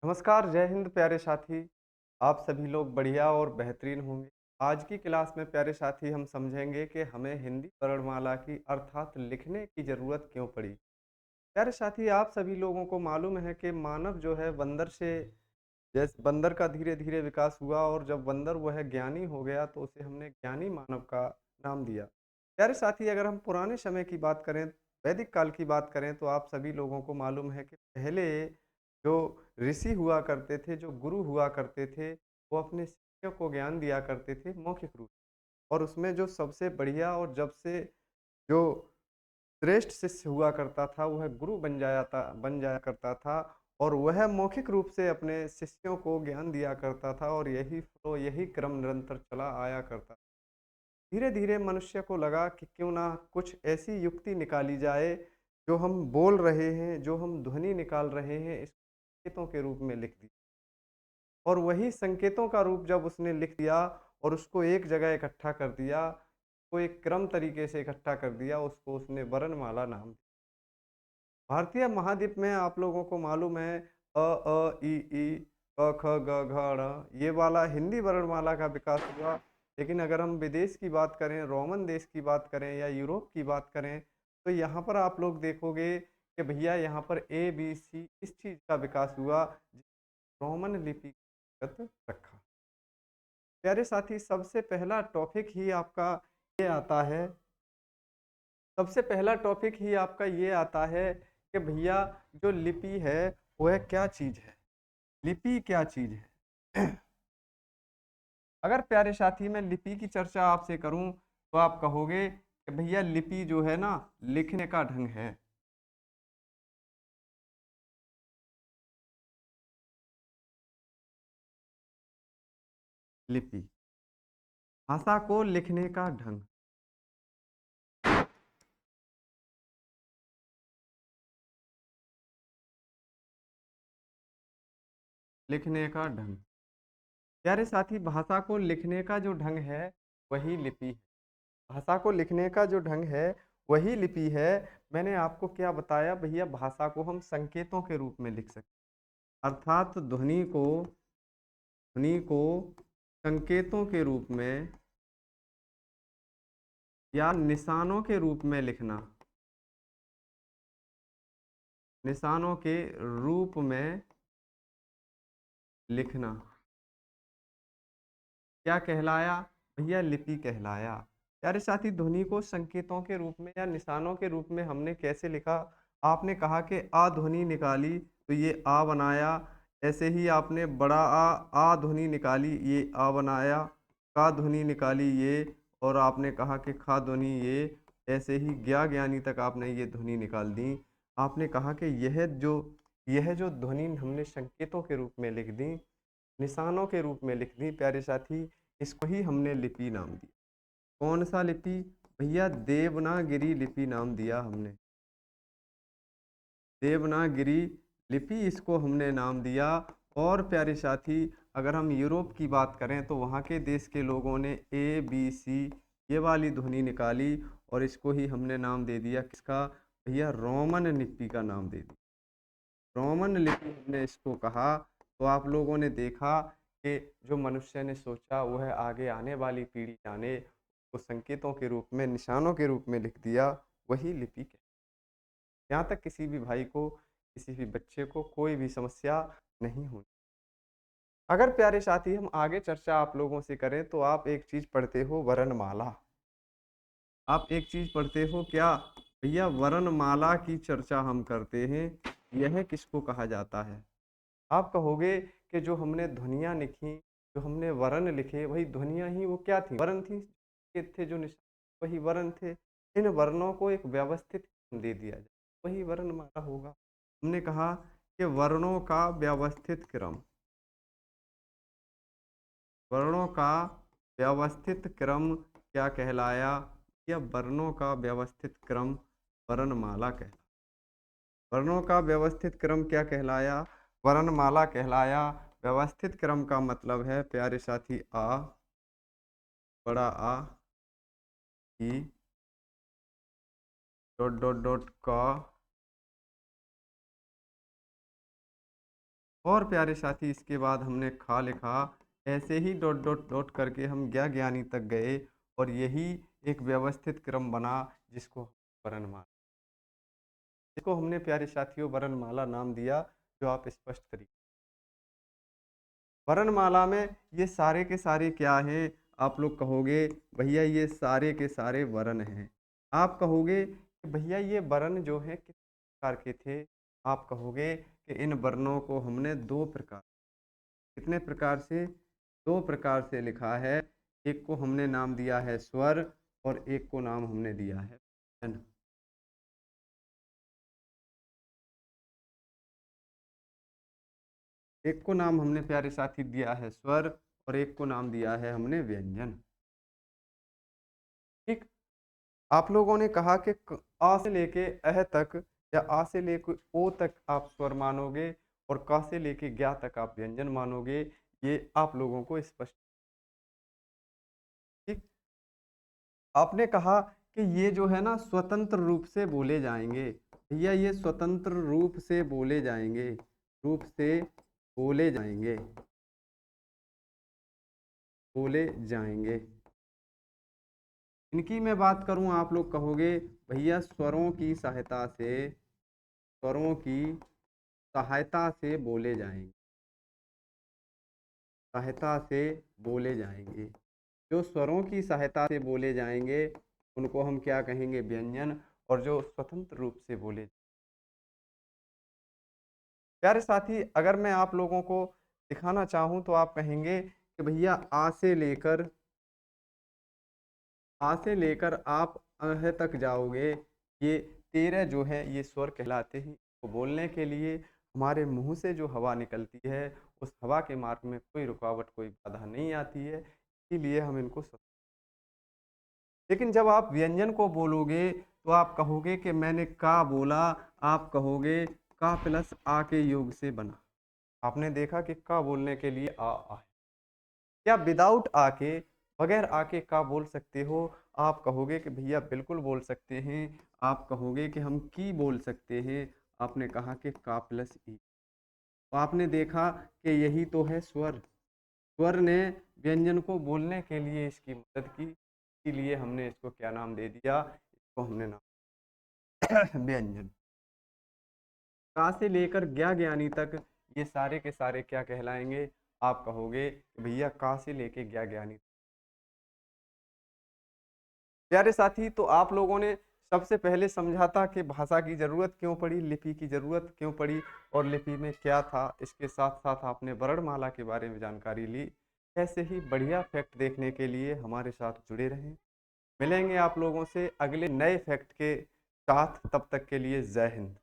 नमस्कार, जय हिंद प्यारे साथी। आप सभी लोग बढ़िया और बेहतरीन होंगे। आज की क्लास में प्यारे साथी हम समझेंगे कि हमें हिंदी वर्णमाला की अर्थात लिखने की ज़रूरत क्यों पड़ी। प्यारे साथी, आप सभी लोगों को मालूम है कि मानव जो है बंदर से जैसे बंदर का धीरे-धीरे विकास हुआ और जब बंदर वह ज्ञानी हो गया तो उसे हमने ज्ञानी मानव का नाम दिया। प्यारे साथी, अगर हम पुराने समय की बात करें, वैदिक काल की बात करें तो आप सभी लोगों को मालूम है कि पहले जो ऋषि हुआ करते थे, जो गुरु हुआ करते थे, वो अपने शिष्यों को ज्ञान दिया करते थे मौखिक रूप से। और उसमें जो सबसे बढ़िया और जब से जो श्रेष्ठ शिष्य हुआ करता था, वह गुरु बन जाया करता था और वह मौखिक रूप से अपने शिष्यों को ज्ञान दिया करता था और यही फ्लो, यही क्रम निरंतर चला आया करता। धीरे-धीरे मनुष्य को लगा कि क्यों ना कुछ ऐसी युक्ति निकाली जाए, जो हम बोल रहे हैं, जो हम ध्वनि निकाल रहे हैं, इसको संकेतों के रूप में लिख दिया। और वही संकेतों का रूप जब उसने लिख दिया और उसको एक जगह इकट्ठा कर दिया, को एक क्रम तरीके से इकट्ठा कर दिया, उसको उसने वर्णमाला नाम दिया। भारतीय महाद्वीप में आप लोगों को मालूम है ई, क, ख, ग, घ, ङ, ये वाला हिंदी वर्णमाला का विकास हुआ। लेकिन अगर हम विदेश की बात करें, रोमन देश की बात करें या यूरोप की बात करें, तो यहाँ पर आप लोग देखोगे कि भैया यहाँ पर ए, बी, सी इस चीज़ का विकास हुआ, रोमन लिपि रखा। प्यारे साथी, सबसे पहला टॉपिक ही आपका ये आता है सबसे पहला टॉपिक ही आपका ये आता है कि भैया जो लिपि है वह क्या चीज़ है? लिपि क्या चीज़ है? अगर प्यारे साथी मैं लिपि की चर्चा आपसे करूं तो आप कहोगे कि भैया लिपि जो है ना, लिखने का ढंग है। लिपि भाषा को लिखने का ढंग, लिखने का ढंग। प्यारे साथी, भाषा को लिखने का जो ढंग है वही लिपि है। भाषा को लिखने का जो ढंग है वही लिपि है। मैंने आपको क्या बताया भैया, भाषा को हम संकेतों के रूप में लिख सकते, अर्थात ध्वनि को संकेतों के रूप में या निशानों के रूप में लिखना, निशानों के रूप में लिखना क्या कहलाया भैया? लिपि कहलाया। प्यारे साथी, ध्वनि को संकेतों के रूप में या निशानों के रूप में हमने कैसे लिखा? आपने कहा कि आ ध्वनि निकाली तो ये आ बनाया। ऐसे ही आपने बड़ा आ ध्वनि निकाली, ये आ बनाया। का ध्वनि निकाली ये, और आपने कहा कि खा ध्वनि ये। ऐसे ही ज्ञानी तक आपने ये ध्वनि निकाल दी। आपने कहा कि यह जो ध्वनि हमने संकेतों के रूप में लिख दी, निशानों के रूप में लिख दी, प्यारे साथी, इसको ही हमने लिपि नाम दिया। कौन सा लिपि भैया? देवनागरी लिपि नाम दिया हमने। देवनागरी लिपि इसको हमने नाम दिया। और प्यारे साथी, अगर हम यूरोप की बात करें तो वहाँ के देश के लोगों ने ए बी सी ये वाली ध्वनि निकाली और इसको ही हमने नाम दे दिया किसका भैया? रोमन लिपि का नाम दे दिया। रोमन लिपि हमने इसको कहा। तो आप लोगों ने देखा कि जो मनुष्य ने सोचा वह आगे आने वाली पीढ़ी जाने, तो संकेतों के रूप में, निशानों के रूप में लिख दिया, वही लिपि है। यहाँ तक किसी भी भाई को, किसी भी बच्चे को कोई भी समस्या नहीं होनी। अगर प्यारे साथी हम आगे चर्चा आप लोगों से करें तो आप एक चीज पढ़ते हो, वर्णमाला। आप एक चीज पढ़ते हो क्या भैया? वर्णमाला की चर्चा हम करते हैं। यह किसको कहा जाता है? आप कहोगे कि जो हमने ध्वनियाँ लिखी, जो हमने वर्ण लिखे, वही ध्वनियाँ ही वो क्या थी? वर्ण थी। ये थे जो निशान, वही वर्ण थे। इन वर्णों को एक व्यवस्थित क्रम दे दिया जाए, वही वर्णमाला होगा। हमने कहा कि वर्णों का व्यवस्थित क्रम, वर्णों का व्यवस्थित क्रम क्या कहलाया? या वर्णों का व्यवस्थित क्रम वर्णमाला कहलाया। वर्णों का व्यवस्थित क्रम क्या कहलाया? वर्णमाला कहलाया। व्यवस्थित क्रम का मतलब है प्यारे साथी आ, बड़ा आ, ई, डॉट डॉट डॉट का, और प्यारे साथी इसके बाद हमने खा लिखा, ऐसे ही डॉट डॉट डॉट करके हम ज्ञा ज्ञानी तक गए और यही एक व्यवस्थित क्रम बना जिसको वर्णमाला, जिसको हमने प्यारे साथियों वर्णमाला नाम दिया, जो आप स्पष्ट तरीके। वर्णमाला में ये सारे के सारे क्या हैं? आप लोग कहोगे भैया ये सारे के सारे वर्ण हैं। आप कहोगे कि भैया ये वर्ण जो हैं किस प्रकार के थे? आप कहोगे कि इन वर्णों को हमने 2 प्रकार, कितने प्रकार से? 2 प्रकार से लिखा है। एक को हमने नाम दिया है स्वर और एक को नाम हमने दिया है व्यंजन। एक को नाम हमने प्यारे साथी दिया है स्वर और एक को नाम दिया है हमने व्यंजन। ठीक? आप लोगों ने कहा कि आ से लेके अह तक या आ से लेके ओ तक आप स्वर मानोगे और क से लेके ज्ञा तक आप व्यंजन मानोगे। ये आप लोगों को स्पष्ट। ठीक। आपने कहा कि ये जो है ना स्वतंत्र रूप से बोले जाएंगे। भैया ये स्वतंत्र रूप से बोले जाएंगे, रूप से बोले जाएंगे, बोले जाएंगे। इनकी मैं बात करूं, आप लोग कहोगे भैया स्वरों की सहायता से, स्वरों की सहायता से बोले जाएंगे, सहायता से बोले जाएंगे। जो स्वरों की सहायता से बोले जाएंगे उनको हम क्या कहेंगे? व्यंजन। और जो स्वतंत्र रूप से बोले, प्यारे साथी अगर मैं आप लोगों को दिखाना चाहूं तो आप कहेंगे कि भैया आ से लेकर आप अह तक जाओगे, ये 13 जो है ये स्वर कहलाते हैं। तो बोलने के लिए हमारे मुंह से जो हवा निकलती है उस हवा के मार्ग में कोई रुकावट, कोई बाधा नहीं आती है, इसीलिए हम इनको लेकिन जब आप व्यंजन को बोलोगे तो आप कहोगे कि मैंने का बोला, आप कहोगे का प्लस आ के योग से बना। आपने देखा कि का बोलने के लिए आ है। क्या विदाउट आ के, बगैर आ के का बोल सकते हो? आप कहोगे कि भैया बिल्कुल बोल सकते हैं। आप कहोगे कि हम की बोल सकते हैं। आपने कहा कि का प्लस ई। तो आपने देखा कि यही तो है स्वर। स्वर ने व्यंजन को बोलने के लिए इसकी मदद की, इसीलिए हमने इसको क्या नाम दे दिया? इसको हमने नाम व्यंजन। का से लेकर ज्ञा ज्ञानी तक ये सारे के सारे क्या कहलाएंगे? आप कहोगे कि भैया का से लेके ज्ञा ज्ञानी। प्यारे साथी तो आप लोगों ने सबसे पहले समझा था कि भाषा की ज़रूरत क्यों पड़ी, लिपि की ज़रूरत क्यों पड़ी और लिपि में क्या था। इसके साथ साथ आपने वर्णमाला के बारे में जानकारी ली। ऐसे ही बढ़िया फैक्ट देखने के लिए हमारे साथ जुड़े रहें। मिलेंगे आप लोगों से अगले नए फैक्ट के साथ, तब तक के लिए जय हिंद।